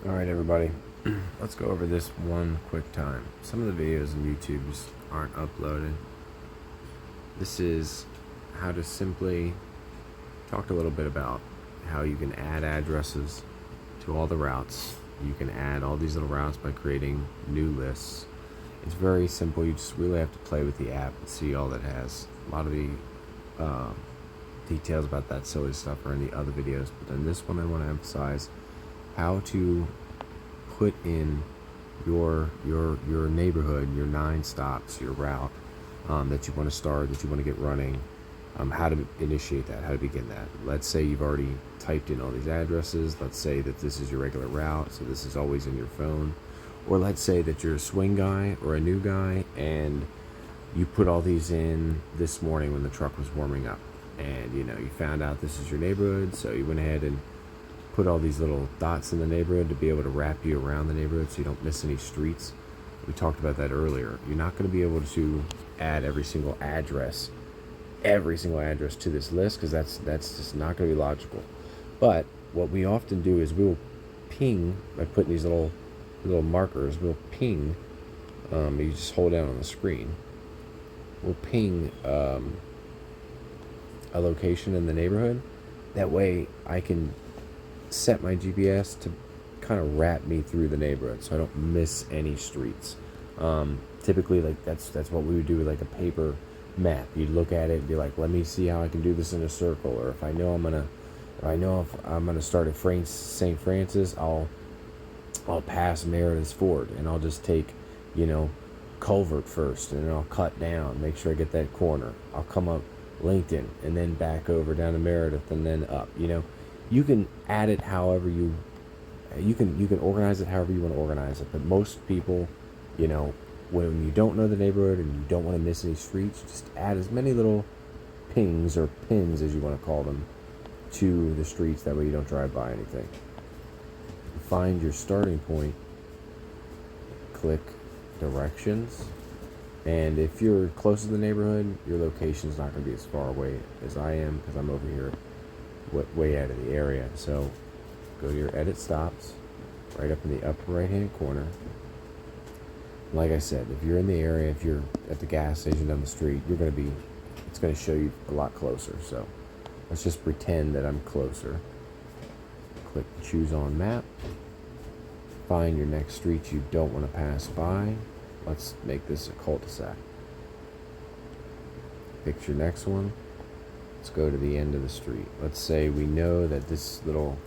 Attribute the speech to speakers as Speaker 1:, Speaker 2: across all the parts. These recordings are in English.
Speaker 1: Alright everybody, let's go over this one quick time. Some of the videos on YouTube just aren't uploaded. This is how to simply talk a little bit about how you can add addresses to all the routes. You can add all these little routes by creating new lists. It's very simple. You just really have to play with the app and see all that it has. A lot of the details about that silly stuff are in the other videos, but then this one I want to emphasize how to put in your neighborhood, your 9 stops, your route that you want to start, that you want to get running, how to initiate that, how to begin that. Let's say you've already typed in all these addresses. Let's say that this is your regular route, so this is always in your phone. Or let's say that you're a swing guy or a new guy and you put all these in this morning when the truck was warming up, and you found out this is your neighborhood, so you went ahead and put all these little dots in the neighborhood to be able to wrap you around the neighborhood so you don't miss any streets. We talked about that earlier. You're not going to be able to add every single address to this list, because that's just not going to be logical. But what we often do is we'll ping by putting these little markers. We'll ping. You just hold down on the screen. We'll ping a location in the neighborhood. That way I can set my GPS to kind of wrap me through the neighborhood so I don't miss any streets. Typically, like that's what we would do with like a paper map. You'd look at it and be like, let me see how I can do this in a circle. Or if I know if I'm gonna start at St. Francis, I'll pass Meredith's Ford and I'll just take Culvert first, and then I'll cut down, make sure I get that corner. I'll come up Lincoln and then back over down to Meredith and then up. You can add it however you can organize it however you want to organize it. But most people, when you don't know the neighborhood and you don't want to miss any streets, just add as many little pings or pins, as you want to call them, to the streets. That way you don't drive by anything. Find your starting point, click directions, and if you're close to the neighborhood, your location is not going to be as far away as I am, because I'm over here way out of the area. So go to your edit stops, right up in the upper right hand corner. Like I said, if you're in the area, if you're at the gas station down the street, it's going to show you a lot closer. So let's just pretend that I'm closer. Click choose on map. Find your next street you don't want to pass by. Let's make this a cul-de-sac. Pick your next one. Let's go to the end of the street. Let's say we know that this little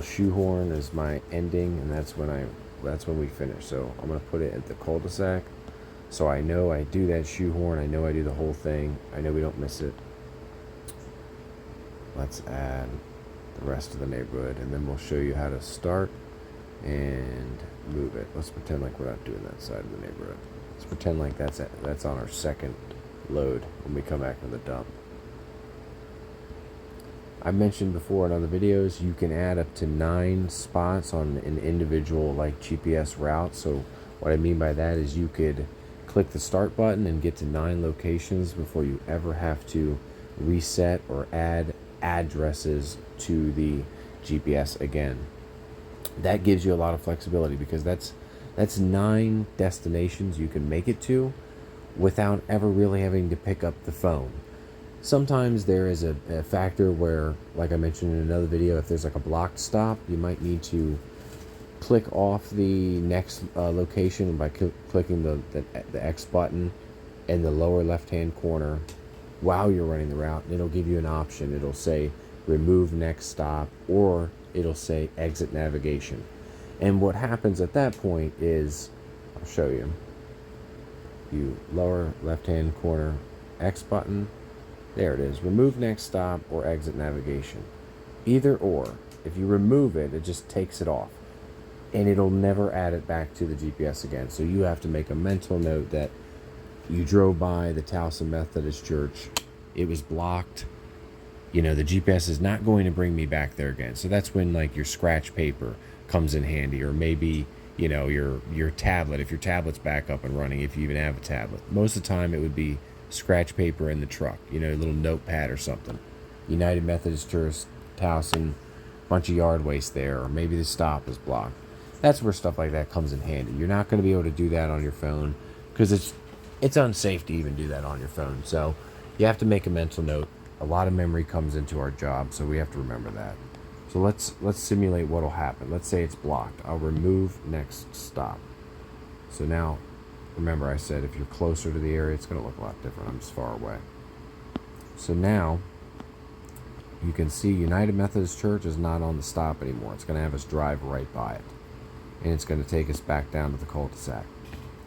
Speaker 1: shoehorn is my ending, and that's when we finish. So I'm gonna put it at the cul-de-sac, so I know I do that shoehorn. I know I do the whole thing. I know we don't miss it. Let's add the rest of the neighborhood, and then we'll show you how to start and move it. Let's pretend like we're not doing that side of the neighborhood. Let's pretend like that's on our second load when we come back from the dump. I mentioned before in other videos, you can add up to 9 spots on an individual GPS route. So what I mean by that is you could click the start button and get to 9 locations before you ever have to reset or add addresses to the GPS again. That gives you a lot of flexibility, because that's 9 destinations you can make it to without ever really having to pick up the phone. Sometimes there is a factor where, like I mentioned in another video, if there's like a blocked stop, you might need to click off the next location by clicking the X button in the lower left hand corner while you're running the route, and it'll give you an option. It'll say remove next stop, or it'll say exit navigation. And what happens at that point is, I'll show you. You lower left hand corner X button. There it is. Remove next stop or exit navigation. Either or. If you remove it, it just takes it off, and it'll never add it back to the GPS again. So you have to make a mental note that you drove by the Towson Methodist Church. It was blocked. The GPS is not going to bring me back there again. So that's when your scratch paper comes in handy, or maybe your tablet, if your tablet's back up and running, if you even have a tablet. Most of the time it would be scratch paper in the truck, a little notepad or something. United Methodist Church, Towson, bunch of yard waste there, or maybe the stop is blocked. That's where stuff like that comes in handy. You're not going to be able to do that on your phone because it's unsafe to even do that on your phone. So you have to make a mental note. A lot of memory comes into our job, so we have to remember that. So let's simulate what'll happen. Let's say it's blocked. I'll remove next stop. So now, remember I said if you're closer to the area, it's going to look a lot different. I'm just far away. So now you can see United Methodist Church is not on the stop anymore. It's going to have us drive right by it. And it's going to take us back down to the cul-de-sac.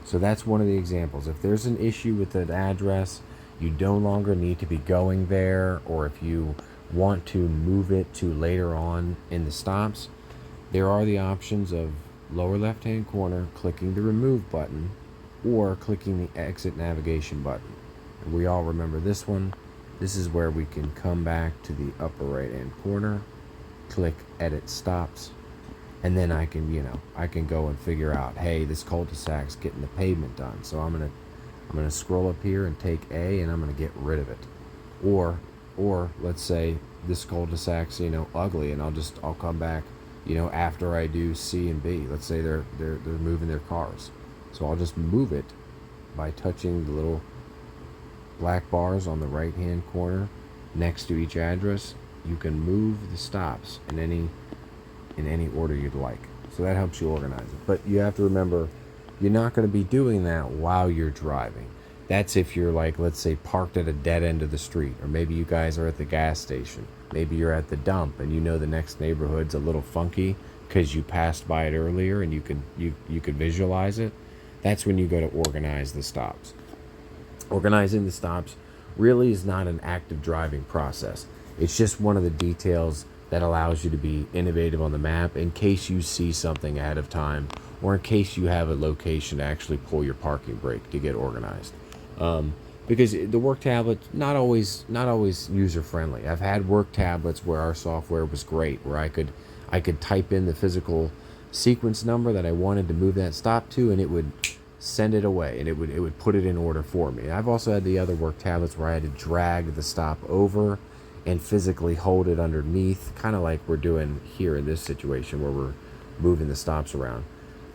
Speaker 1: So that's one of the examples. If there's an issue with an address, you no longer need to be going there, or if you want to move it to later on in the stops, there are the options of lower left-hand corner, clicking the remove button, or clicking the exit navigation button. And we all remember this one. This is where we can come back to the upper right-hand corner, click edit stops, and then I can go and figure out, hey, this cul-de-sac's getting the pavement done. So I'm gonna scroll up here and take A, and I'm gonna get rid of it. Or let's say this cul-de-sac's ugly, and I'll come back after I do C and B. Let's say they're moving their cars, so I'll just move it by touching the little black bars on the right hand corner next to each address. You can move the stops in any order you'd like. So that helps you organize it. But you have to remember, you're not going to be doing that while you're driving. That's if you're let's say parked at a dead end of the street, or maybe you guys are at the gas station. Maybe you're at the dump and the next neighborhood's a little funky because you passed by it earlier and you could visualize it. That's when you go to organize the stops. Organizing the stops really is not an active driving process. It's just one of the details that allows you to be innovative on the map in case you see something ahead of time, or in case you have a location to actually pull your parking brake to get organized. Because the work tablet's not always user friendly. I've had work tablets where our software was great, where I could type in the physical sequence number that I wanted to move that stop to, and it would send it away, and it would put it in order for me. I've also had the other work tablets where I had to drag the stop over and physically hold it underneath, kind of like we're doing here in this situation where we're moving the stops around.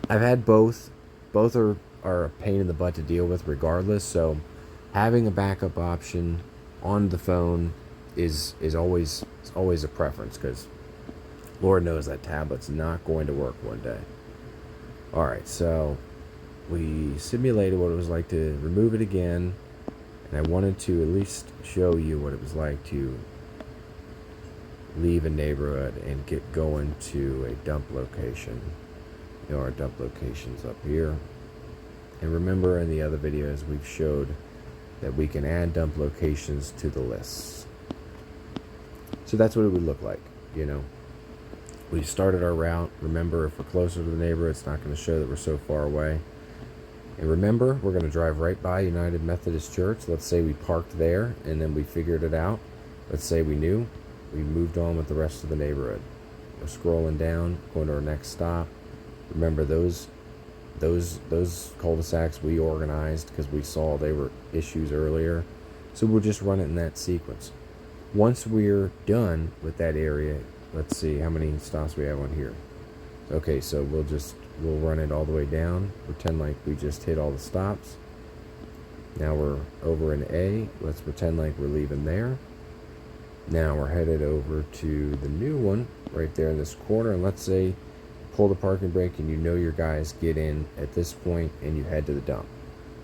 Speaker 1: I've had both. Both are a pain in the butt to deal with regardless, so having a backup option on the phone is always a preference, because Lord knows that tablet's not going to work one day. Alright, so we simulated what it was like to remove it again, and I wanted to at least show you what it was like to leave a neighborhood and get going to a dump location. Our dump location's up here. And remember, in the other videos we've showed that we can add dump locations to the lists. So that's what it would look like. We started our route. Remember, if we're closer to the neighborhood, it's not going to show that we're so far away. And remember, we're going to drive right by United Methodist Church. Let's say we parked there and then we figured it out. Let's say we knew. We moved on with the rest of the neighborhood. We're scrolling down, going to our next stop. Remember, those cul-de-sacs we organized because we saw they were issues earlier. So we'll just run it in that sequence. Once we're done with that area, let's see how many stops we have on here. Okay, so we'll run it all the way down, pretend like we just hit all the stops. Now we're over in A. Let's pretend like we're leaving there. Now we're headed over to the new one right there in this corner, and let's say pull the parking brake and your guys get in at this point and you head to the dump.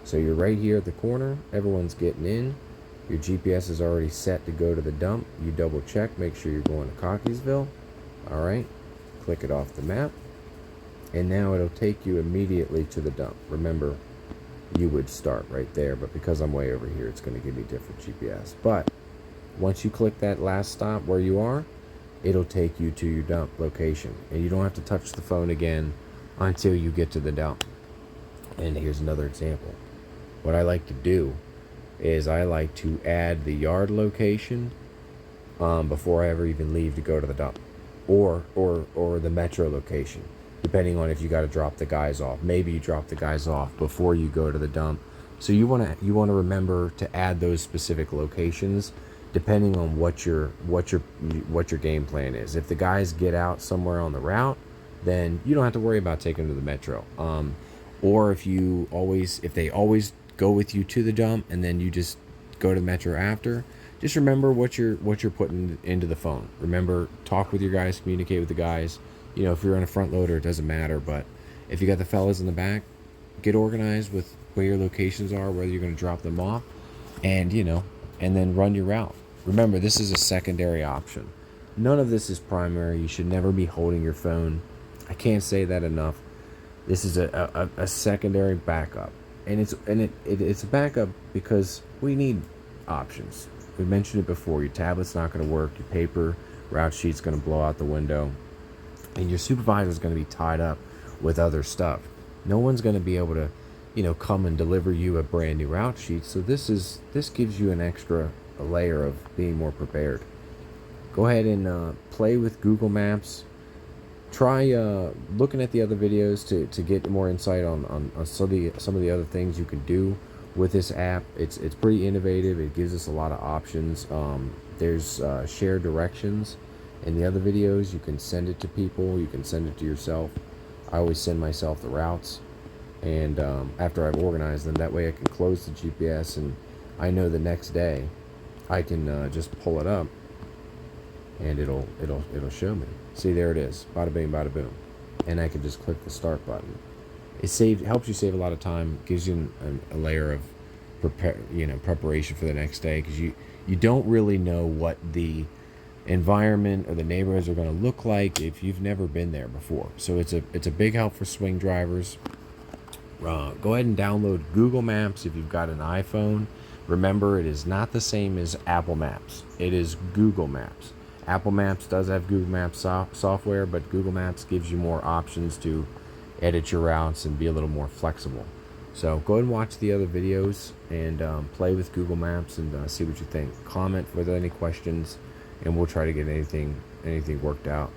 Speaker 1: So you're right here at the corner, everyone's getting in, your GPS is already set to go to the dump. You double check, make sure you're going to Cockeysville. Alright, click it off the map, and now it'll take you immediately to the dump. Remember, you would start right there, but because I'm way over here, it's going to give me different GPS. But once you click that last stop where you are, it'll take you to your dump location, and you don't have to touch the phone again until you get to the dump. And here's another example. What I like to do is I like to add the yard location before I ever even leave to go to the dump, or the metro location, depending on if you got to drop the guys off. Maybe you drop the guys off before you go to the dump. So you want to remember to add those specific locations depending on what your game plan is. If the guys get out somewhere on the route, then you don't have to worry about taking them to the metro. Or if they always go with you to the dump and then you just go to the metro after, just remember what you're putting into the phone. Remember, talk with your guys, communicate with the guys. If you're on a front loader, it doesn't matter. But if you got the fellas in the back, get organized with where your locations are, whether you're going to drop them off, and and then run your route. Remember, this is a secondary option. None of this is primary. You should never be holding your phone. I can't say that enough. This is a secondary backup, and it's a backup because we need options. We mentioned it before. Your tablet's not going to work. Your paper route sheet's going to blow out the window, and your supervisor's going to be tied up with other stuff. No one's going to be able to, come and deliver you a brand new route sheet. So this gives you an extra layer of being more prepared. Go ahead and play with Google Maps. Try looking at the other videos to get more insight on some of the other things you can do with this app. It's pretty innovative. It gives us a lot of options. There's shared directions in the other videos. You can send it to people. You can send it to yourself. I always send myself the routes, and after I've organized them, that way I can close the GPS, and I know the next day I can just pull it up, and it'll show me. See, there it is, bada bing, bada boom, and I can just click the start button. It helps you save a lot of time, gives you a layer of preparation for the next day, because you don't really know what the environment or the neighborhoods are going to look like if you've never been there before. So it's a big help for swing drivers. Go ahead and download Google Maps if you've got an iPhone. Remember, it is not the same as Apple Maps. It is Google Maps. Apple Maps does have Google Maps software, but Google Maps gives you more options to edit your routes and be a little more flexible. So go ahead and watch the other videos and play with Google Maps and see what you think. Comment with any questions, and we'll try to get anything worked out.